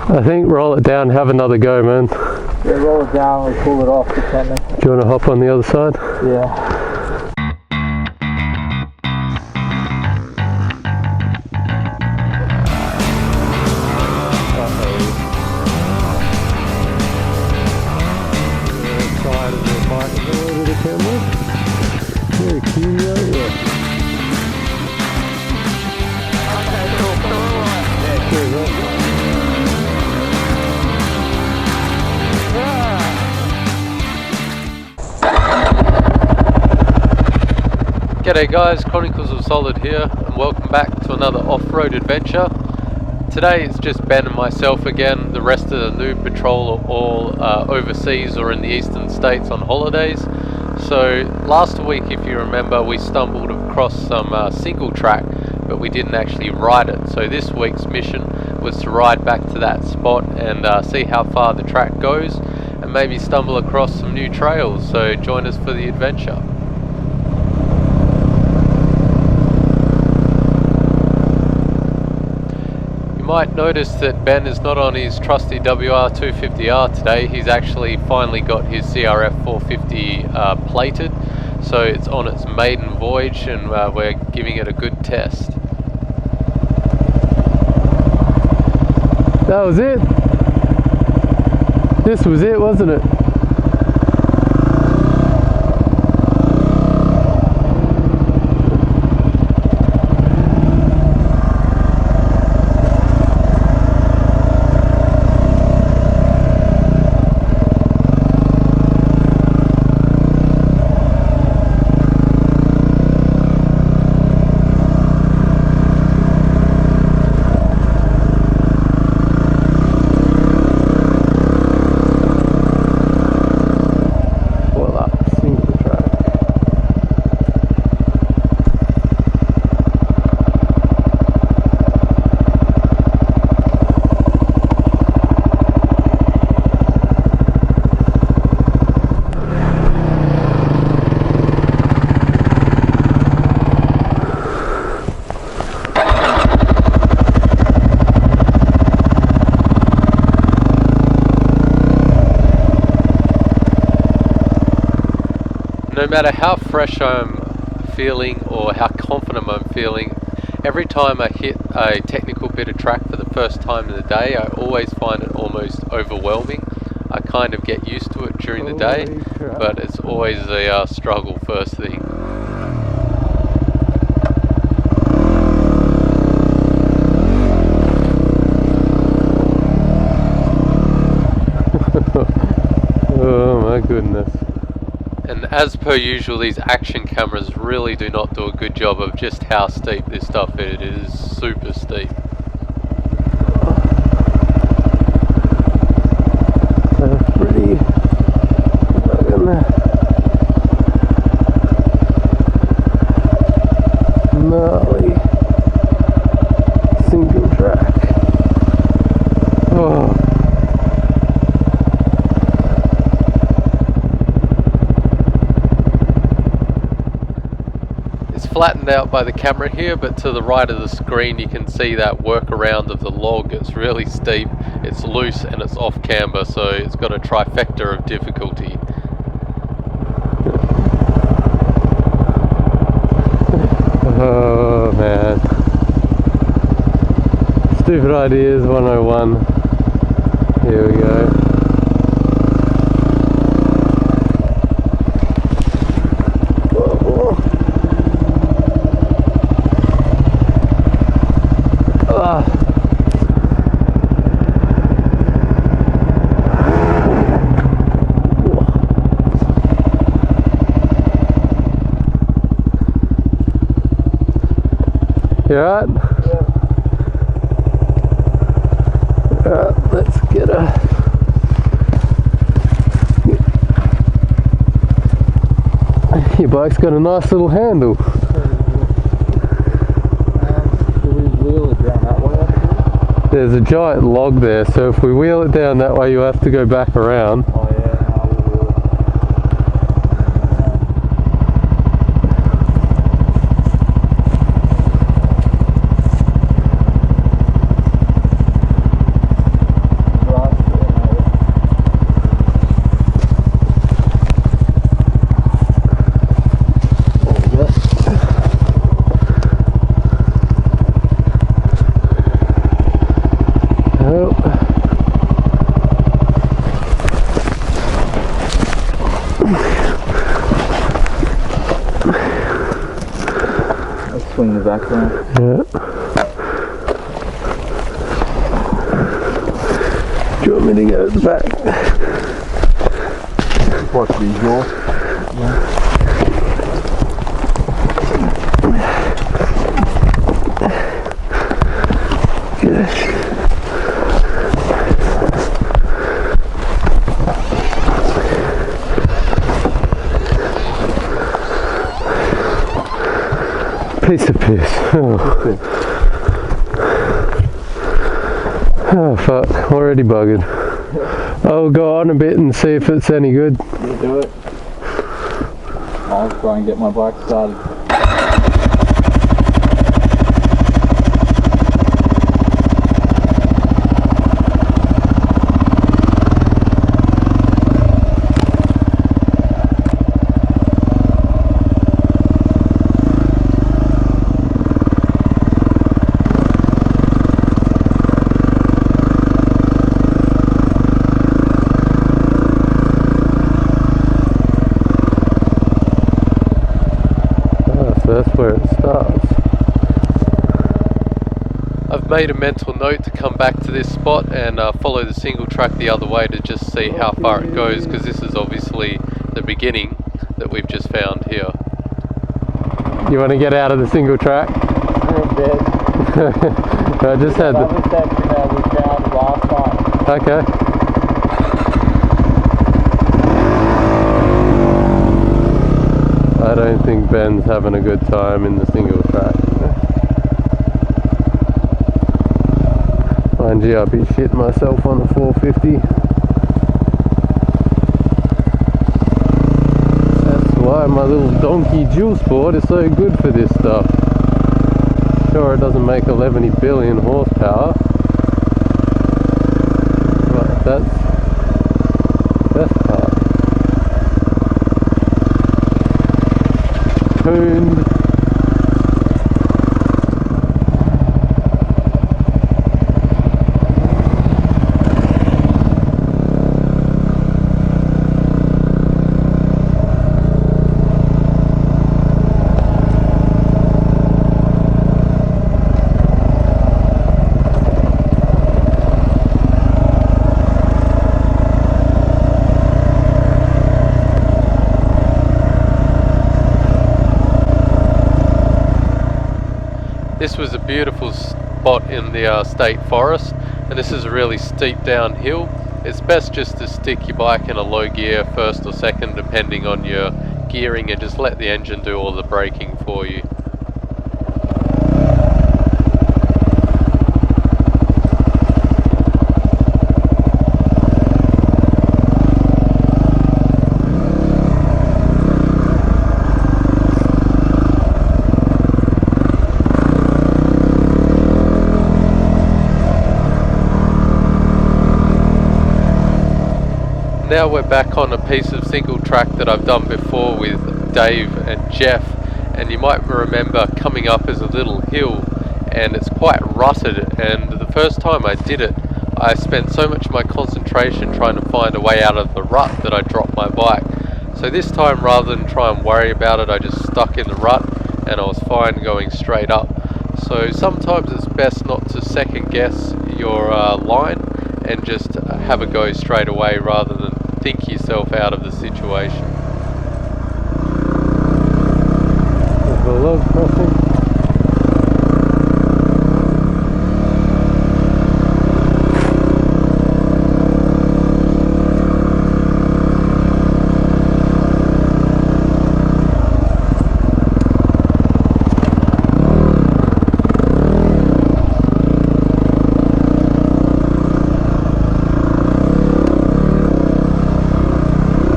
I think roll it down, have another go, man. Yeah, roll it down and pull it off depending. Do you want to hop on the other side? Yeah. G'day guys, Chronicles of Solid here, and welcome back to another off-road adventure. Today it's just Ben and myself again. The rest of the Noob Patrol are all overseas or in the eastern states on holidays. So last week, if you remember, we stumbled across some single track, but we didn't actually ride it. So this week's mission was to ride back to that spot and see how far the track goes, and maybe stumble across some new trails. So join us for the adventure. You might notice that Ben is not on his trusty WR250R today. He's actually finally got his CRF450 plated, so it's on its maiden voyage, and we're giving it a good test. That was it. This was it, wasn't it? No matter how fresh I'm feeling or how confident I'm feeling, every time I hit a technical bit of track for the first time in the day, I always find it almost overwhelming. I kind of get used to it during the day, but it's always a struggle first thing. Oh my goodness. And as per usual, these action cameras really do not do a good job of just how steep this stuff is. It is super steep. Pretty gnarly single track. Oh. Flattened out by the camera here, but to the right of the screen you can see that workaround of the log. It's really steep, it's loose, and it's off camber, so it's got a trifecta of difficulty. Oh man. Stupid Ideas 101. Here we go. You alright? Yeah. Alright, let's get a... Your bike's got a nice little handle. Should we wheel it down that way? There's a giant log there, so if we wheel it down that way, you have to go back around. Oh yeah, no, we'll wheel it. background. Yeah. Do you want me to go at the back? What's the usual? Piece of piss. Oh fuck, already buggered. I'll go on a bit and see if it's any good. You do it. I'll try and get my bike started. That's where it starts. I've made a mental note to come back to this spot and follow the single track the other way to just see how far it goes, because this is obviously the beginning that we've just found here. You want to get out of the single track? I'm dead. I just had the other section that we found last time. Okay. I don't think Ben's having a good time in the single track. Mind you, I'd be shitting myself on the 450. That's why my little donkey juice board is so good for this stuff. Sure, it doesn't make 11 billion horsepower, but that's the best part. Tuned. This was a beautiful spot in the state forest, and this is a really steep downhill. It's best just to stick your bike in a low gear, first or second depending on your gearing, and just let the engine do all the braking for you. Now we're back on a piece of single track that I've done before with Dave and Jeff, and you might remember coming up as a little hill, and it's quite rutted, and the first time I did it I spent so much of my concentration trying to find a way out of the rut that I dropped my bike. So this time, rather than try and worry about it, I just stuck in the rut and I was fine going straight up. So sometimes it's best not to second guess your line and just have a go straight away rather than think yourself out of the situation. There's the log crossing.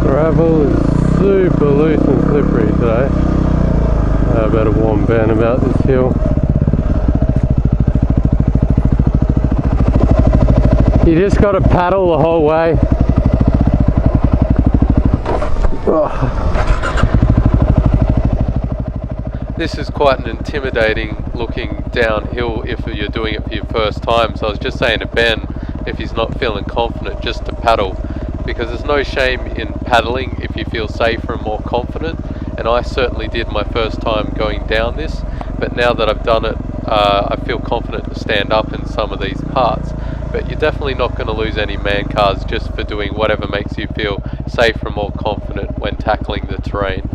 Gravel is super loose and slippery today. I better warn Ben about this hill. You just got to paddle the whole way. Oh. This is quite an intimidating looking downhill if you're doing it for your first time, so I was just saying to Ben, if he's not feeling confident, just to paddle, because there's no shame in paddling if you feel safer and more confident, and I certainly did my first time going down this, but now that I've done it, I feel confident to stand up in some of these parts. But you're definitely not going to lose any man cars just for doing whatever makes you feel safer and more confident when tackling the terrain.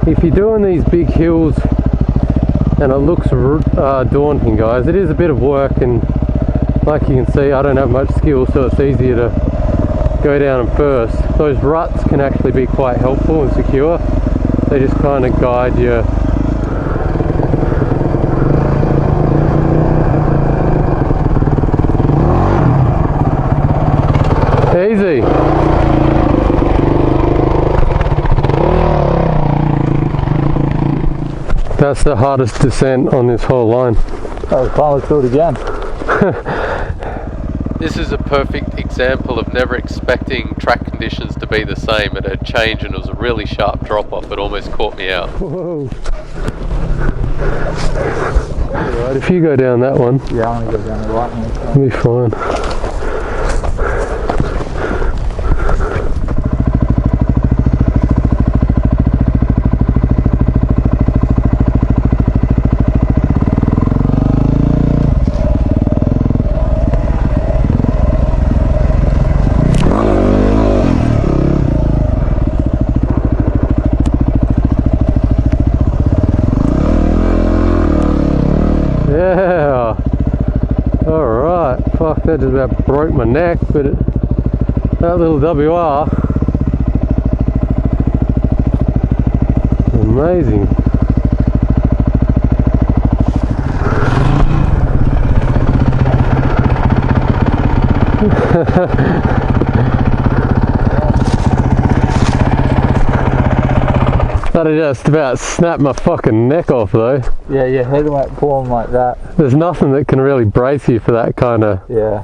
If you're doing these big hills and it looks daunting, guys, it is a bit of work, and like you can see, I don't have much skill, so it's easier to go down them first. Those ruts can actually be quite helpful and secure. They just kind of guide you. Easy. That's the hardest descent on this whole line. Oh, fine, let's do it again. This is a perfect example of never expecting track conditions to be the same. It had changed and it was a really sharp drop off. It almost caught me out. Whoa. Alright, if you go down that one, Yeah, I'm gonna go down the right hand side. it'll be fine. Yeah, alright, fuck, that just about broke my neck, but that little WR, amazing. That just about snapped my fucking neck off though. Yeah, your head went pulling like that. There's nothing that can really brace you for that kind of... Yeah.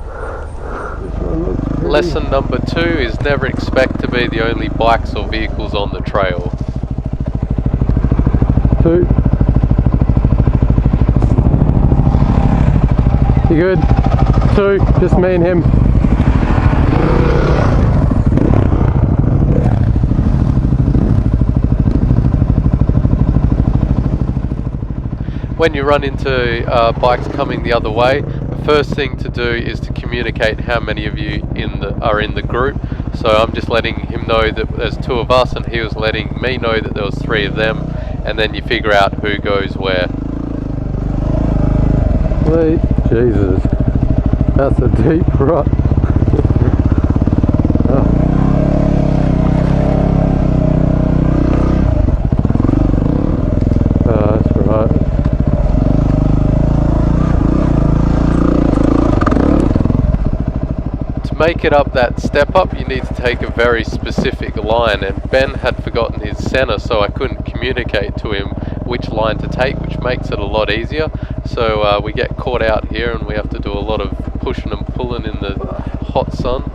Lesson number 2 is never expect to be the only bikes or vehicles on the trail. 2. You good? 2, just me and him. When you run into bikes coming the other way, the first thing to do is to communicate how many of you are in the group. So I'm just letting him know that there's 2 of us, and he was letting me know that there was 3 of them, and then you figure out who goes where. Wait, Jesus, that's a deep rut. That's right. Make it up that step up, you need to take a very specific line, and Ben had forgotten his Sena, so I couldn't communicate to him which line to take, which makes it a lot easier. So we get caught out here and we have to do a lot of pushing and pulling in the hot sun.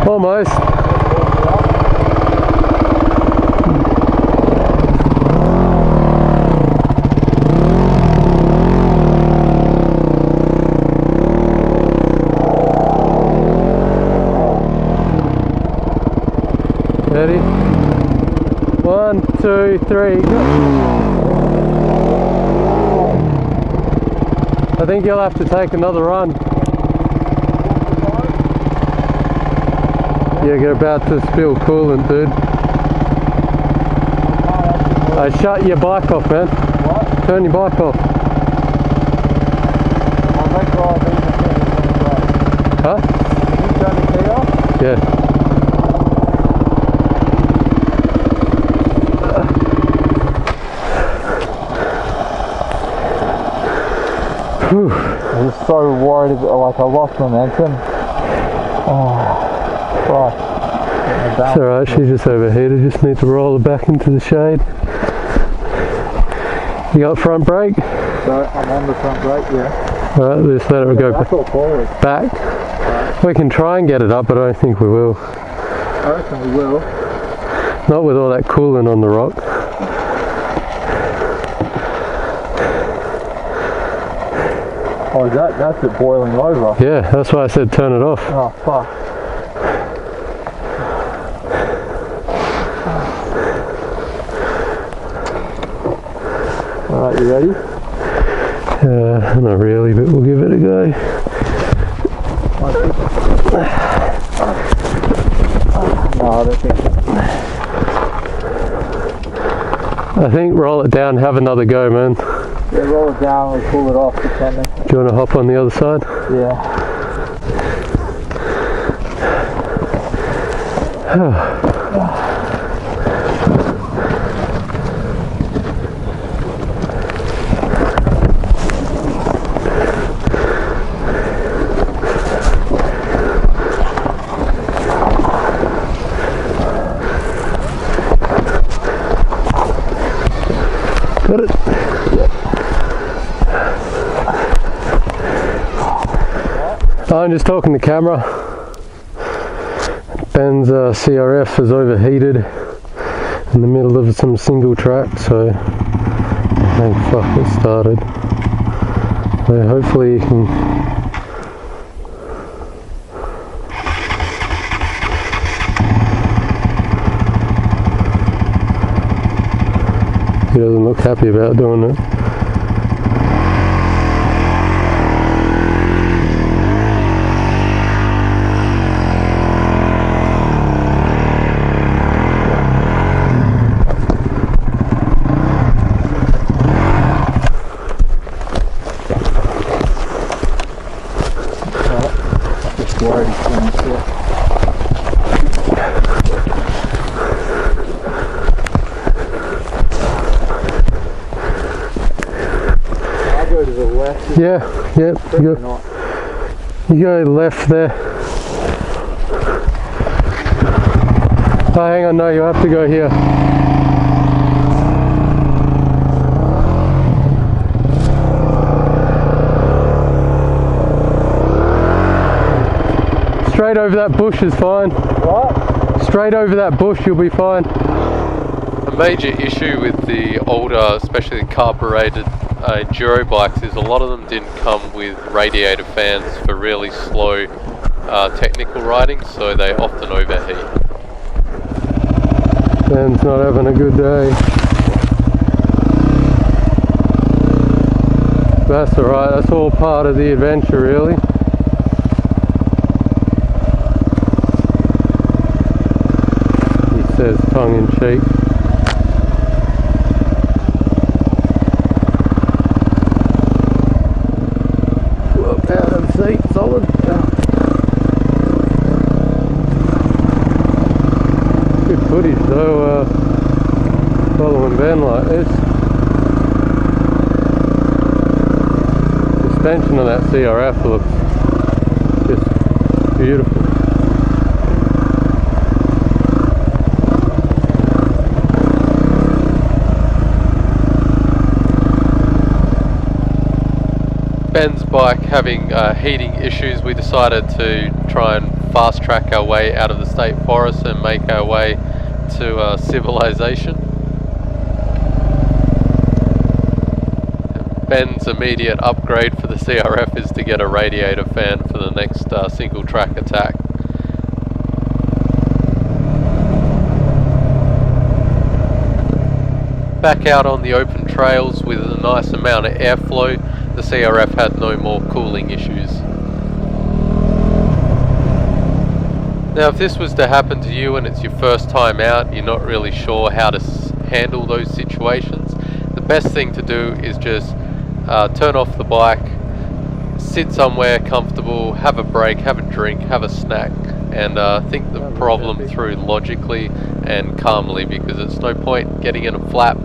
Almost. Ready? 1, 2, 3, go. I think you'll have to take another run. Yeah, you're about to spill coolant, dude. I shut your bike off, man. What? Turn your bike off. Huh? Huh? Can you turn the key off? Yeah. Whew. I'm just so worried about, like, I lost momentum. Oh, fuck. It's alright, she's just overheated, just need to roll her back into the shade. You got front brake? So I'm on the front brake, yeah. Alright, just let it go forward. back. Right. We can try and get it up, but I don't think we will. I reckon we will. Not with all that coolant on the rock. Oh, that's it boiling over? Yeah, that's why I said turn it off. Oh, fuck. Alright, you ready? Not really, but we'll give it a go. No, I don't think so. I think roll it down, have another go, man. Yeah, roll it down and pull it off, pretending. Do you want to hop on the other side? Yeah. Got it. I'm just talking to camera. Ben's CRF is overheated in the middle of some single track, so thank fuck it started. So hopefully you can he doesn't look happy about doing it. Worried he's going to sit. I'll go to the left. Yeah, you go left there. Oh, hang on, no, you have to go here. Straight over that bush is fine. What? Straight over that bush, you'll be fine. A major issue with the older, especially the carbureted enduro bikes, is a lot of them didn't come with radiator fans for really slow technical riding, so they often overheat. Ben's not having a good day. That's alright, that's all part of the adventure, really. Says tongue in cheek. Up out of the seat, solid. Good footage though, following Ben like this. Suspension of that CRF looks just beautiful. Ben's bike having heating issues, we decided to try and fast track our way out of the state forest and make our way to civilization. Ben's immediate upgrade for the CRF is to get a radiator fan for the next single track attack. Back out on the open trails with a nice amount of airflow, the CRF had no more cooling issues. Now if this was to happen to you and it's your first time out, you're not really sure how to handle those situations, the best thing to do is just turn off the bike, sit somewhere comfortable, have a break, have a drink, have a snack, and think the problem through logically and calmly, because it's no point getting in a flap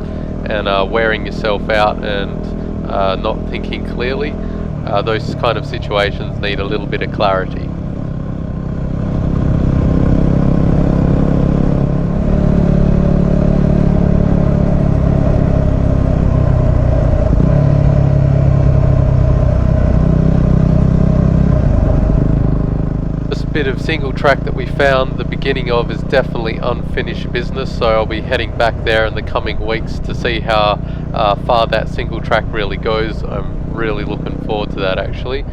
and wearing yourself out and not thinking clearly. those kind of situations need a little bit of clarity. Bit of single track that we found the beginning of is definitely unfinished business, so I'll be heading back there in the coming weeks to see how far that single track really goes. I'm really looking forward to that actually.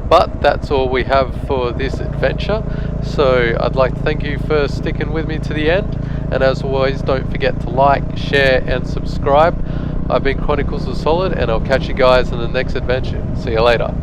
But that's all we have for this adventure, so I'd like to thank you for sticking with me to the end, and as always, don't forget to like, share and subscribe. I've been Chronicles of Solid, and I'll catch you guys in the next adventure. See you later.